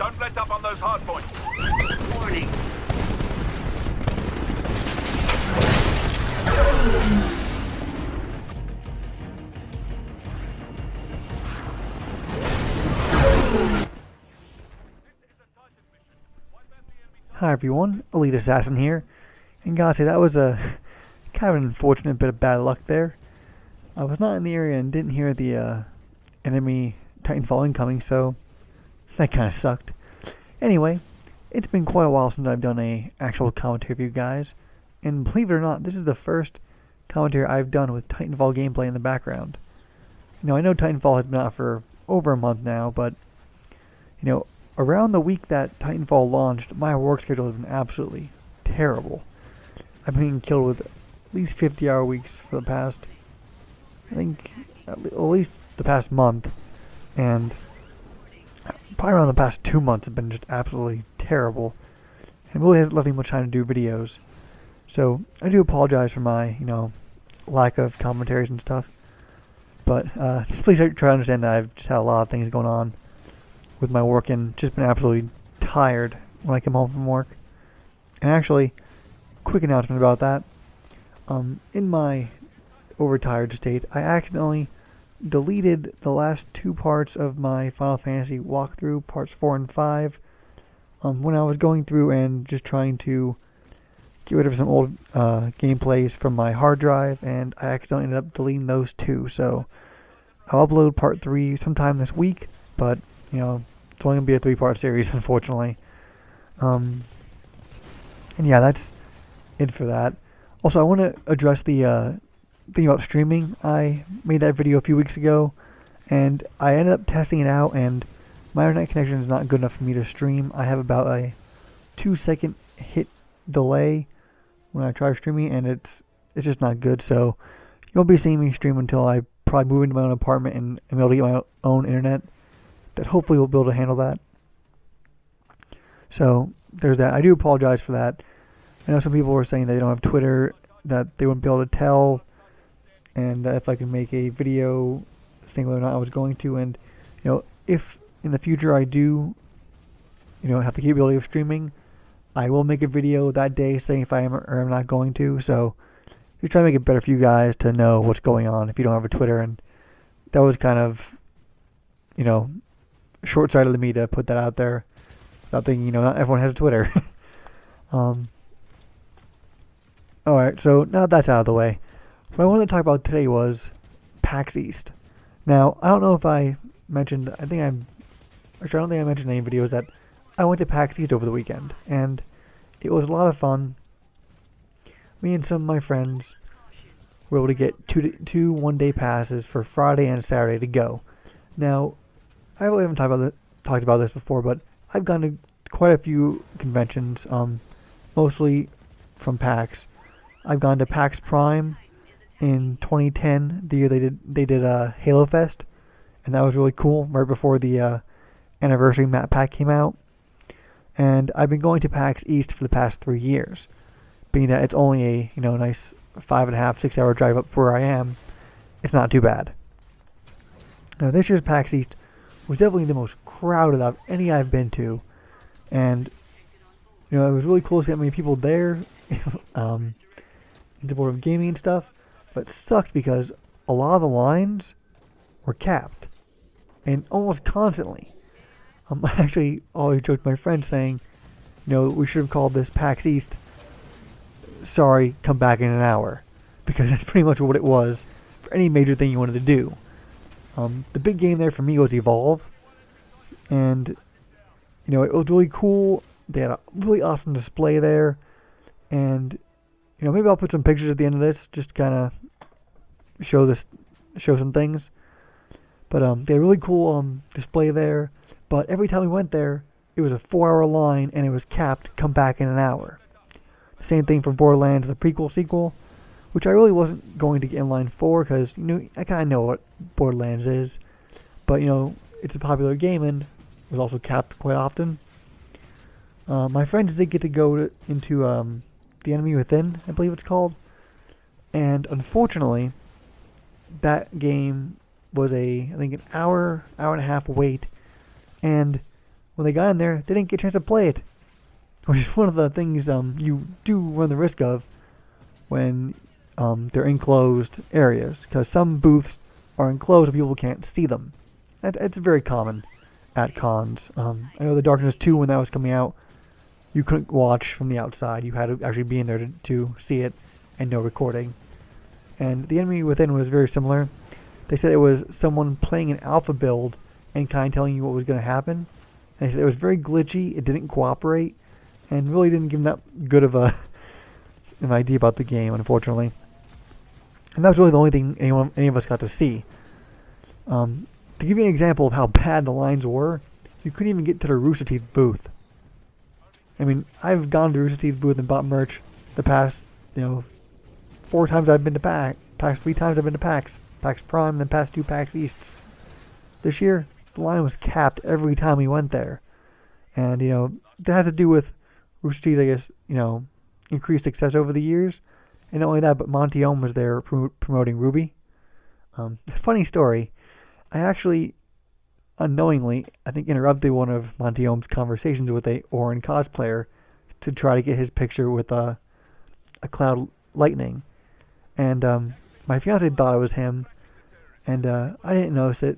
Don't let up on those hard points. Warning. Hi everyone, Elite Assassin here, and gotta say that was a kind of an unfortunate bit of bad luck there. I was not in the area and didn't hear the enemy Titanfall incoming, so that kind of sucked. Anyway, it's been quite a while since I've done a actual commentary for you guys, and believe it or not, this is the first commentary I've done with Titanfall gameplay in the background. I know Titanfall has been out for over a month now, but around the week that Titanfall launched, my work schedule has been absolutely terrible. I've been killed with at least 50-hour weeks for the past, I think, at least the past month, and probably around the past 2 months have been just absolutely terrible, and really hasn't left me much time to do videos. So I do apologize for my, lack of commentaries and stuff, but just please try to understand that I've just had a lot of things going on with my work and just been absolutely tired when I come home from work. And actually, quick announcement about that. In my overtired state, I accidentally deleted the last 2 parts of my Final Fantasy walkthrough, parts 4 and 5, when I was going through and just trying to get rid of some old gameplays from my hard drive, and I accidentally ended up deleting those 2. So I'll upload part 3 sometime this week, but it's only going to be a 3-part series, unfortunately. And yeah, that's it for that. Also, I want to address the thing about streaming. I made that video a few weeks ago, and I ended up testing it out, and my internet connection is not good enough for me to stream. I have about a 2-second hit delay when I try streaming, and it's just not good. So you won't be seeing me stream until I probably move into my own apartment and am able to get my own internet that hopefully will be able to handle that. So there's that. I do apologize for that. I know some people were saying that they don't have Twitter, that they wouldn't be able to tell, and that if I can make a video saying whether or not I was going to, and if in the future I do have the capability of streaming, I will make a video that day saying if I am or am not going to. So we try to make it better for you guys to know what's going on if you don't have a Twitter, and that was kind of short-sighted of me to put that out there without thinking not everyone has a Twitter. Alright, so now that's out of the way, what I wanted to talk about today was PAX East. Now, I don't know if I mentioned, I don't think I mentioned in any videos that I went to PAX East over the weekend, and it was a lot of fun. Me and some of my friends were able to get two one-day passes for Friday and Saturday to go. Now, I really haven't talked about this before, but I've gone to quite a few conventions, mostly from PAX. I've gone to PAX Prime in 2010, the year they did Halo Fest, and that was really cool, right before the anniversary map pack came out. And I've been going to PAX East for the past 3 years, being that it's only a nice 5.5-6 hour drive up where I am. It's not too bad. Now, this year's PAX East was definitely the most crowded of any I've been to, and it was really cool to see how many people there in support of gaming and stuff, but it sucked because a lot of the lines were capped, and almost constantly. I actually always joked with my friends saying, we should have called this PAX East, sorry, come back in an hour, because that's pretty much what it was for any major thing you wanted to do. The big game there for me was Evolve, and it was really cool. They had a really awesome display there, and maybe I'll put some pictures at the end of this, just kind of show some things. But they had a really cool display there. But every time we went there, it was a 4-hour line, and it was capped, come back in an hour. The same thing for Borderlands, the prequel sequel, which I really wasn't going to get in line for, because I kind of know what Borderlands is, but it's a popular game and it was also capped quite often. My friends did get to go into The Enemy Within, I believe it's called, and unfortunately, that game was I think an hour and a half wait, and when they got in there, they didn't get a chance to play it, which is one of the things you do run the risk of when they're enclosed areas, because some booths are enclosed and people can't see them. It's very common at cons. I know the Darkness 2, when that was coming out, you couldn't watch from the outside. You had to actually be in there to see it, and no recording. And The Enemy Within was very similar. They said it was someone playing an alpha build and kind of telling you what was going to happen. And they said it was very glitchy, it didn't cooperate, and really didn't give them that good of an idea about the game, unfortunately. And that was really the only thing any of us got to see. To give you an example of how bad the lines were, you couldn't even get to the Rooster Teeth booth. I mean, I've gone to Rooster Teeth booth and bought merch the past, 4 times I've been to PAX, 3 times I've been to PAX Prime, and the past 2 PAX Easts. This year, the line was capped every time we went there. And, that has to do with Rooster Teeth, I guess, increased success over the years. And not only that, but Monty Ohm was there promoting Ruby. Funny story. I actually, unknowingly, I think interrupted one of Monty Ohm's conversations with a Orin cosplayer to try to get his picture with a Cloud Lightning. And my fiance thought it was him, and I didn't notice it.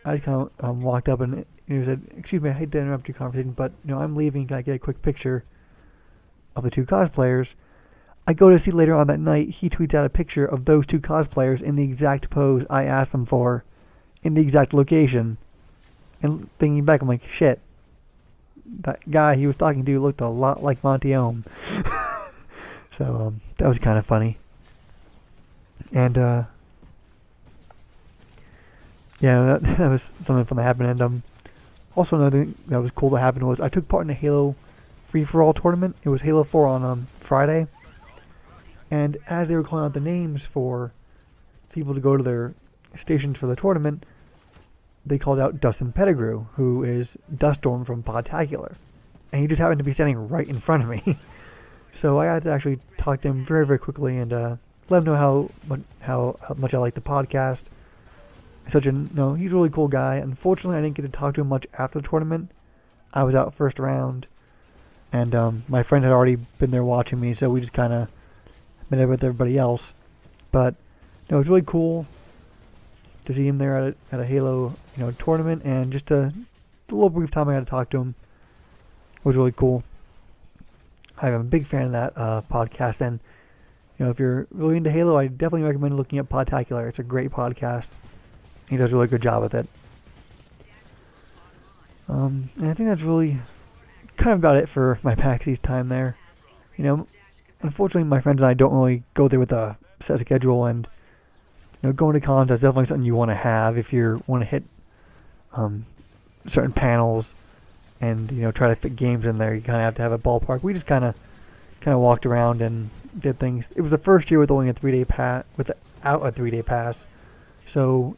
I just kind of walked up and he said, "Excuse me, I hate to interrupt your conversation, but I'm leaving. Can I get a quick picture of the 2 cosplayers?" I go to see later on that night, he tweets out a picture of those 2 cosplayers in the exact pose I asked them for, in the exact location. And thinking back, I'm like, shit, that guy he was talking to looked a lot like Monty Ohm. So that was kind of funny. And yeah, that was something fun that happened. And also another thing that was cool that happened was I took part in a Halo free-for-all tournament. It was Halo 4 on Friday. And as they were calling out the names for people to go to their stations for the tournament, they called out Dustin Pettigrew, who is Duststorm from Podtacular. And he just happened to be standing right in front of me. So I had to actually talk to him very, very quickly and let him know how much I like the podcast. He's a really cool guy. Unfortunately, I didn't get to talk to him much after the tournament. I was out first round, and my friend had already been there watching me, so we just kind of met up with everybody else. But it was really cool to see him there at a Halo tournament, and just the little brief time I had to talk to him was really cool. I'm a big fan of that podcast, and if you're really into Halo, I definitely recommend looking at Podtacular. It's a great podcast. He does a really good job with it. And I think that's really kind of about it for my PAX East time there. Unfortunately, my friends and I don't really go there with a set schedule, and going to cons is definitely something you want to have if you want to hit certain panels and try to fit games in there. You kind of have to have a ballpark. We just kind of walked around and did things. It was the first year with only a 3-day pass, without a 3-day pass. So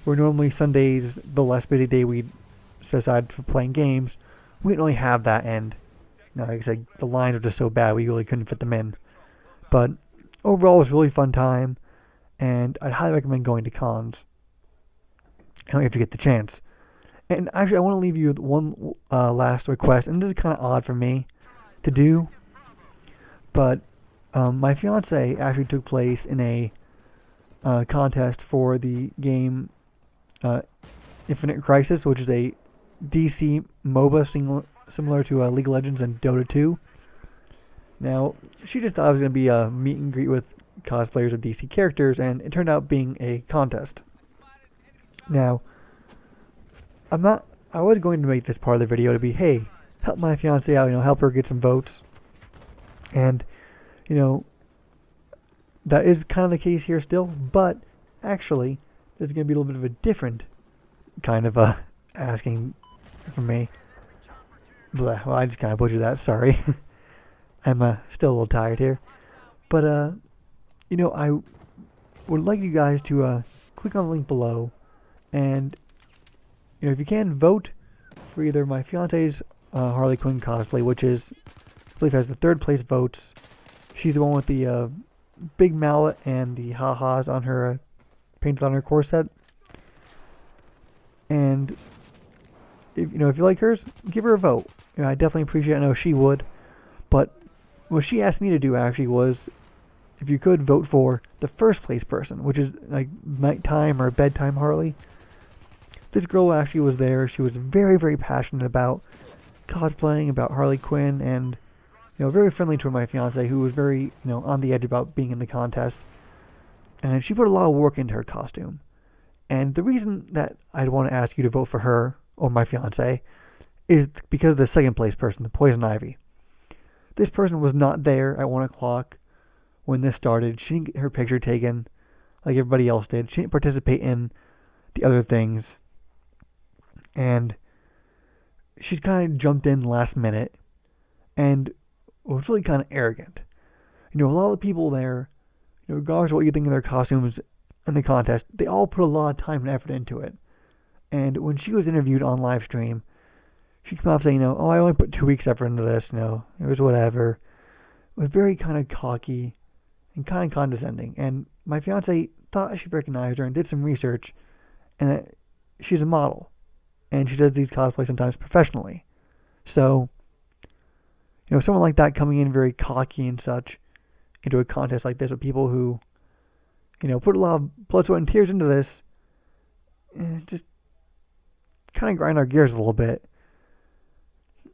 where normally Sundays the less busy day we set aside for playing games, we didn't really have that end. Like I said, the lines were just so bad we really couldn't fit them in. But overall, it was a really fun time, and I'd highly recommend going to cons if you get the chance. And actually, I want to leave you with one last request, and this is kind of odd for me to do, but my fiance actually took place in a contest for the game Infinite Crisis, which is a DC MOBA similar to League of Legends and Dota 2. Now, she just thought it was going to be a meet and greet with cosplayers of DC characters, and it turned out being a contest. Now, I was going to make this part of the video to be, hey, help my fiance out, help her get some votes. And, that is kind of the case here still, but actually, this is going to be a little bit of a different kind of asking from me. Well, I just kind of butchered that, sorry. I'm still a little tired here. But, I would like you guys to click on the link below, and, if you can, vote for either my fiance's Harley Quinn cosplay, which is, I believe, has the 3rd place votes. She's the one with the big mallet and the ha-has on her, painted on her corset. And if you like hers, give her a vote. I definitely appreciate it. I know she would. But what she asked me to do actually was, if you could vote for the first place person, which is like nighttime or bedtime Harley. This girl actually was there. She was very, very passionate about cosplaying, about Harley Quinn, and very friendly toward my fiance, who was very on the edge about being in the contest. And she put a lot of work into her costume. And the reason that I'd want to ask you to vote for her or my fiance is because of the second place person, the Poison Ivy. This person was not there at 1 o'clock when this started. She didn't get her picture taken like everybody else did. She didn't participate in the other things. And she kind of jumped in last minute and was really kind of arrogant. A lot of the people there, regardless of what you think of their costumes in the contest, they all put a lot of time and effort into it. And when she was interviewed on live stream, she came out saying, I only put 2 weeks effort into this, it was whatever. It was very kind of cocky and kind of condescending. And my fiance thought she recognized her and did some research, and that she's a model. And she does these cosplays sometimes professionally. So, someone like that coming in very cocky and such into a contest like this with people who, put a lot of blood, sweat, and tears into this, just kind of grind our gears a little bit.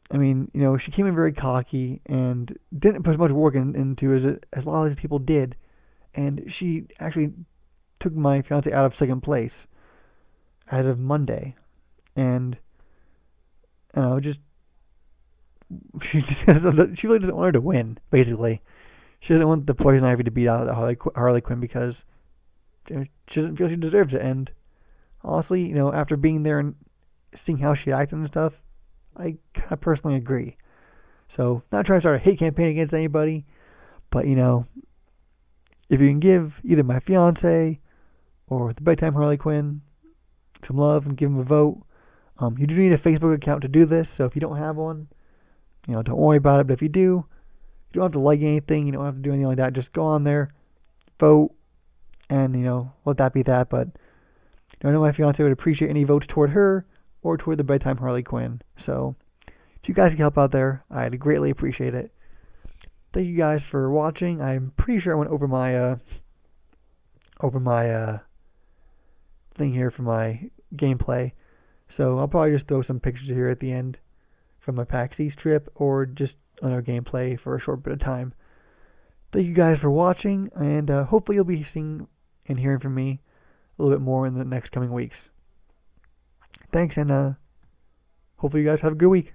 I mean, she came in very cocky and didn't put as much work into as a lot of these people did. And she actually took my fiance out of second place as of Monday. And, she really doesn't want her to win, basically. She doesn't want the Poison Ivy to beat out Harley Quinn because she doesn't feel she deserves it. And honestly, after being there and seeing how she acted and stuff, I kind of personally agree. So, not trying to start a hate campaign against anybody, but if you can give either my fiance or the bedtime Harley Quinn some love and give them a vote. You do need a Facebook account to do this, so if you don't have one, don't worry about it. But if you do, you don't have to like anything. You don't have to do anything like that. Just go on there, vote, and let that be that. But I know my fiance would appreciate any votes toward her or toward the bedtime Harley Quinn. So if you guys can help out there, I'd greatly appreciate it. Thank you guys for watching. I'm pretty sure I went over my thing here for my gameplay. So I'll probably just throw some pictures here at the end from my PAX East trip or just on our gameplay for a short bit of time. Thank you guys for watching, and hopefully you'll be seeing and hearing from me a little bit more in the next coming weeks. Thanks, and hopefully you guys have a good week.